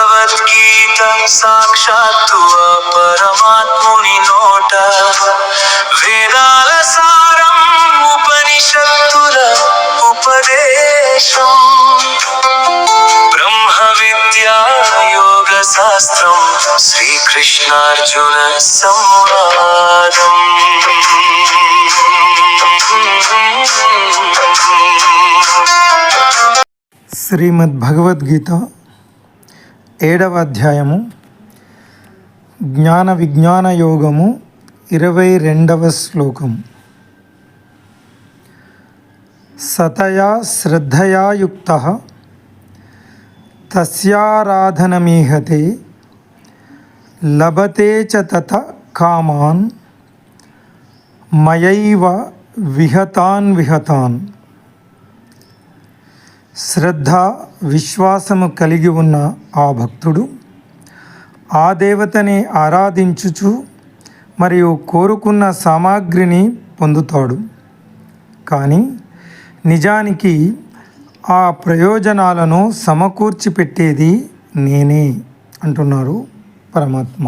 భగవద్గీత సాక్షాత్తు ఆ పరమాత్ముని నోట, వేదాల సారం ఉపనిషత్తుల ఉపదేశం, బ్రహ్మ విద్యా యోగ శాస్త్రం శ్రీకృష్ణార్జున సంవాదం. శ్రీమద్ భగవద్గీత 7వ అధ్యాయము జ్ఞాన విజ్ఞాన యోగము 22వ శ్లోకం. సతయా శ్రద్ధయా యుక్తః తస్యారాధనమీహతే లభతే చ తత కామాన్ మయైవ విహతాన్. శ్రద్ధ విశ్వాసము కలిగి ఉన్న ఆ భక్తుడు ఆ దేవతని ఆరాధించుచు మరియు కోరుకున్న సామాగ్రిని పొందుతాడు. కానీ నిజానికి ఆ ప్రయోజనాలను సమకూర్చి పెట్టేది నేనే అంటున్నారు పరమాత్మ.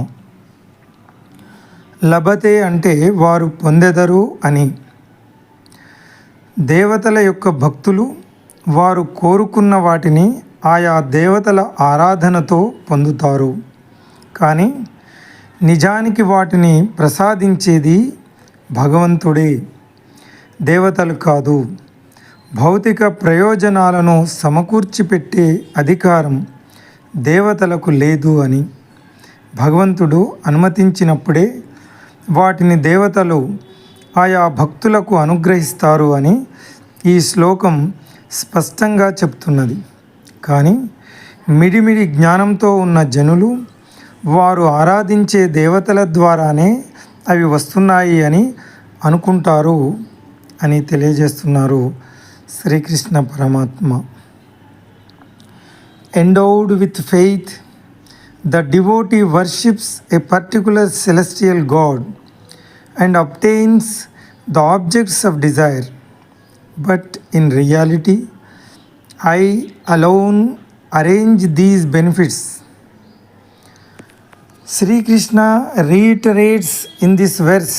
లభతే అంటే వారు పొందెదరు అని. దేవతల యొక్క భక్తులు వారు కోరుకున్న వాటిని ఆయా దేవతల ఆరాధనతో పొందుతారు. కానీ నిజానికి వాటిని ప్రసాదించేది భగవంతుడే, దేవతలు కాదు. భౌతిక ప్రయోజనాలను సమకూర్చిపెట్టే అధికారం దేవతలకు లేదు అని. భగవంతుడు అనుమతించినప్పుడే వాటిని దేవతలు ఆయా భక్తులకు అనుగ్రహిస్తారు అని ఈ శ్లోకం స్పష్టంగా చెప్తున్నది. కానీ మిడిమిడి జ్ఞానంతో ఉన్న జనులు వారు ఆరాధించే దేవతల ద్వారానే అవి వస్తున్నాయి అని అనుకుంటారు అని తెలియజేస్తున్నారు శ్రీకృష్ణ పరమాత్మ. Endowed with faith, the devotee worships a particular celestial god and obtains the objects of desire. But in reality, I alone arrange these benefits. Sri Krishna reiterates in this verse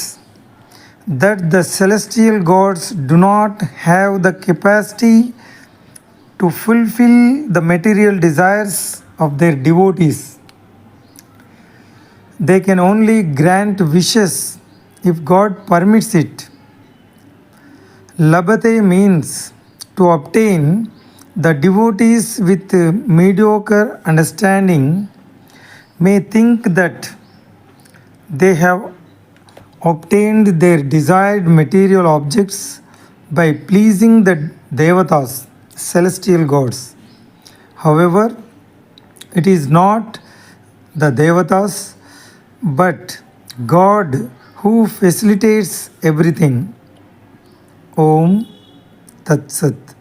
that the celestial gods do not have the capacity to fulfill the material desires of their devotees. They can only grant wishes if God permits it. Labhate means to obtain. The devotees with mediocre understanding may think that they have obtained their desired material objects by pleasing the devatas, celestial gods. However, it is not the devatas but God who facilitates everything. Om Tat Sat.